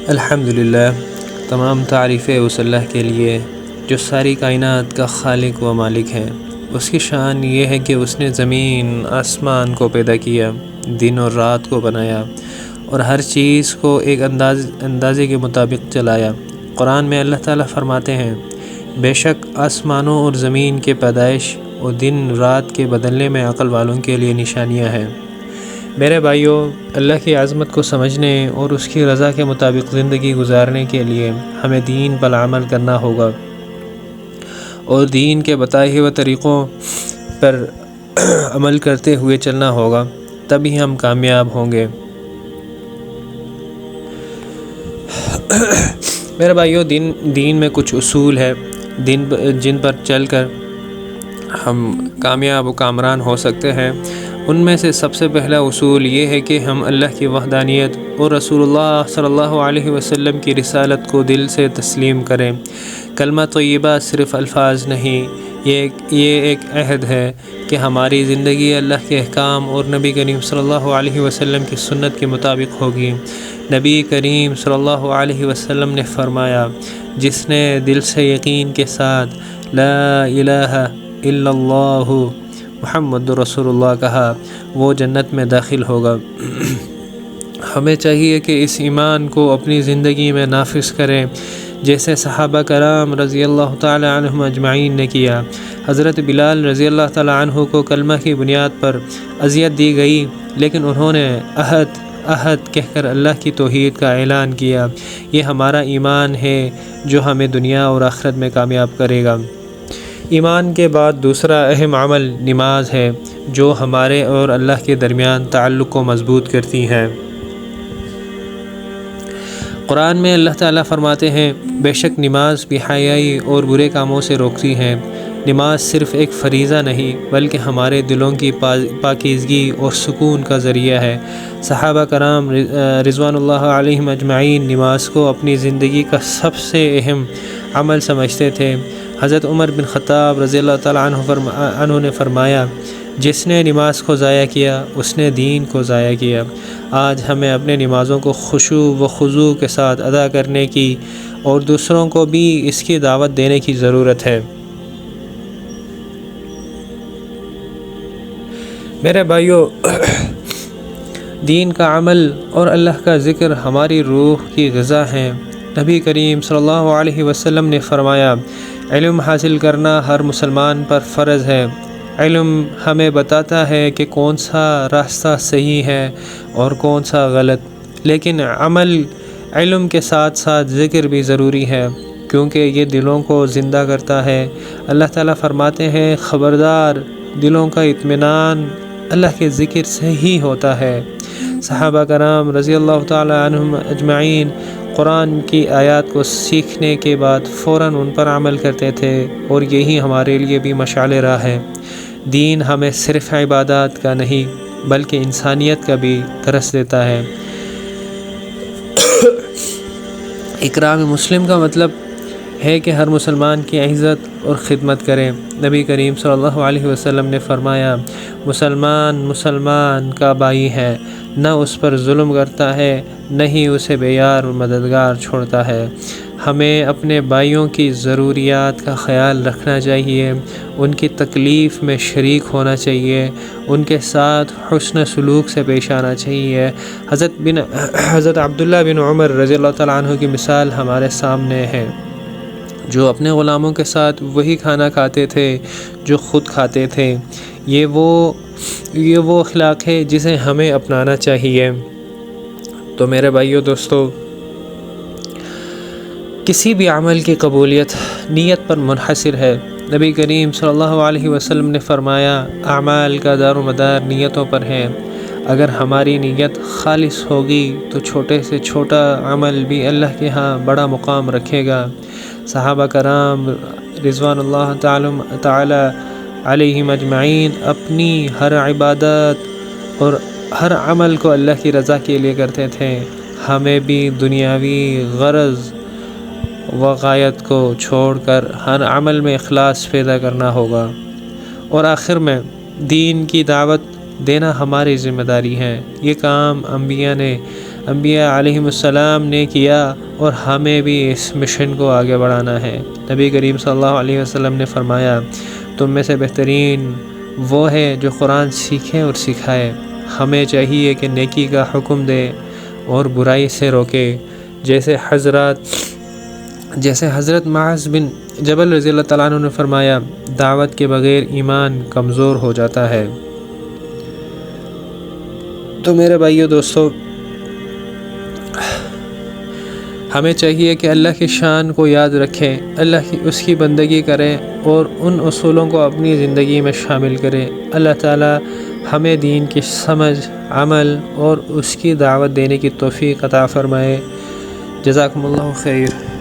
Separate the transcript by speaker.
Speaker 1: الحمدللہ، تمام تعریفیں اس اللہ کے لیے جو ساری کائنات کا خالق و مالک ہے۔ اس کی شان یہ ہے کہ اس نے زمین آسمان کو پیدا کیا، دن اور رات کو بنایا اور ہر چیز کو ایک اندازے کے مطابق چلایا۔ قرآن میں اللہ تعالیٰ فرماتے ہیں، بے شک آسمانوں اور زمین کے پیدائش اور دن رات کے بدلنے میں عقل والوں کے لیے نشانیاں ہیں۔ میرے بھائیوں، اللہ کی عظمت کو سمجھنے اور اس کی رضا کے مطابق زندگی گزارنے کے لیے ہمیں دین پر عمل کرنا ہوگا اور دین کے بتائے ہوئے طریقوں پر عمل کرتے ہوئے چلنا ہوگا، تبھی ہم کامیاب ہوں گے۔ میرے بھائیوں، دین میں کچھ اصول ہے جن پر چل کر ہم کامیاب و کامران ہو سکتے ہیں۔ ان میں سے سب سے پہلا اصول یہ ہے کہ ہم اللہ کی وحدانیت اور رسول اللہ صلی اللہ علیہ وسلم کی رسالت کو دل سے تسلیم کریں۔ کلمہ طیبہ صرف الفاظ نہیں، یہ ایک عہد ہے کہ ہماری زندگی اللہ کے احکام اور نبی کریم صلی اللہ علیہ وسلم کی سنت کے مطابق ہوگی۔ نبی کریم صلی اللہ علیہ وسلم نے فرمایا، جس نے دل سے یقین کے ساتھ لا الہ الا اللہ محمد رسول اللہ کہا، وہ جنت میں داخل ہوگا۔ ہمیں چاہیے کہ اس ایمان کو اپنی زندگی میں نافذ کریں، جیسے صحابہ کرام رضی اللہ تعالی عنہم اجمعین نے کیا۔ حضرت بلال رضی اللہ تعالی عنہ کو کلمہ کی بنیاد پر اذیت دی گئی، لیکن انہوں نے عہد کہہ کر اللہ کی توحید کا اعلان کیا۔ یہ ہمارا ایمان ہے جو ہمیں دنیا اور آخرت میں کامیاب کرے گا۔ ایمان کے بعد دوسرا اہم عمل نماز ہے، جو ہمارے اور اللہ کے درمیان تعلق کو مضبوط کرتی ہے۔ قرآن میں اللہ تعالیٰ فرماتے ہیں، بے شک نماز بے حیائی اور برے کاموں سے روکتی ہے۔ نماز صرف ایک فریضہ نہیں بلکہ ہمارے دلوں کی پاکیزگی اور سکون کا ذریعہ ہے۔ صحابہ کرام رضوان اللہ علیہم اجمعین نماز کو اپنی زندگی کا سب سے اہم عمل سمجھتے تھے۔ حضرت عمر بن خطاب رضی اللہ تعالیٰ عنہ نے فرمایا، جس نے نماز کو ضائع کیا اس نے دین کو ضائع کیا۔ آج ہمیں اپنے نمازوں کو خشوع و خضوع کے ساتھ ادا کرنے کی اور دوسروں کو بھی اس کی دعوت دینے کی ضرورت ہے۔ میرے بھائیوں، دین کا عمل اور اللہ کا ذکر ہماری روح کی غذا ہیں۔ نبی کریم صلی اللہ علیہ وسلم نے فرمایا، علم حاصل کرنا ہر مسلمان پر فرض ہے۔ علم ہمیں بتاتا ہے کہ کون سا راستہ صحیح ہے اور کون سا غلط، لیکن علم کے ساتھ ساتھ ذکر بھی ضروری ہے، کیونکہ یہ دلوں کو زندہ کرتا ہے۔ اللہ تعالیٰ فرماتے ہیں، خبردار، دلوں کا اطمینان اللہ کے ذکر سے ہی ہوتا ہے۔ صحابہ کرام رضی اللہ تعالی عنہم اجمعین قرآن کی آیات کو سیکھنے کے بعد فوراً ان پر عمل کرتے تھے، اور یہی ہمارے لیے بھی مشعل راہ ہے۔ دین ہمیں صرف عبادات کا نہیں بلکہ انسانیت کا بھی درس دیتا ہے۔ اکرام مسلم کا مطلب ہے کہ ہر مسلمان کی عزت اور خدمت کریں۔ نبی کریم صلی اللہ علیہ وسلم نے فرمایا، مسلمان کا بھائی ہے، نہ اس پر ظلم کرتا ہے، نہ ہی اسے بے یار اور مددگار چھوڑتا ہے۔ ہمیں اپنے بھائیوں کی ضروریات کا خیال رکھنا چاہیے، ان کی تکلیف میں شریک ہونا چاہیے، ان کے ساتھ حسن سلوک سے پیش آنا چاہیے۔ حضرت عبداللہ بن عمر رضی اللہ تعالیٰ عنہ کی مثال ہمارے سامنے ہے، جو اپنے غلاموں کے ساتھ وہی کھانا کھاتے تھے جو خود کھاتے تھے۔ یہ وہ اخلاق ہے جسے ہمیں اپنانا چاہیے۔ تو میرے بھائیو دوستو، کسی بھی عمل کی قبولیت نیت پر منحصر ہے۔ نبی کریم صلی اللہ علیہ وسلم نے فرمایا، اعمال کا دار و مدار نیتوں پر ہے۔ اگر ہماری نیت خالص ہوگی تو چھوٹے سے چھوٹا عمل بھی اللہ کے ہاں بڑا مقام رکھے گا۔ صحابہ کرام رضوان اللہ تعالی علیہم اجمعین اپنی ہر عبادت اور ہر عمل کو اللہ کی رضا کے لیے کرتے تھے۔ ہمیں بھی دنیاوی غرض و غایت کو چھوڑ کر ہر عمل میں اخلاص پیدا کرنا ہوگا۔ اور آخر میں دین کی دعوت دینا ہماری ذمہ داری ہے۔ یہ کام انبیاء نے انبیاء علیہم السلام نے کیا اور ہمیں بھی اس مشن کو آگے بڑھانا ہے۔ نبی کریم صلی اللہ علیہ وسلم نے فرمایا، تم میں سے بہترین وہ ہے جو قرآن سیکھے اور سکھائے۔ ہمیں چاہیے کہ نیکی کا حکم دے اور برائی سے روکے، جیسے حضرت معاذ بن جبل رضی اللہ تعالیٰ عنہ نے فرمایا، دعوت کے بغیر ایمان کمزور ہو جاتا ہے۔ تو میرے بھائیو دوستو، ہمیں چاہیے کہ اللہ کی شان کو یاد رکھیں، اس کی بندگی کریں اور ان اصولوں کو اپنی زندگی میں شامل کریں۔ اللہ تعالیٰ ہمیں دین کی سمجھ، عمل اور اس کی دعوت دینے کی توفیق عطا فرمائے۔ جزاکم اللہ خیر۔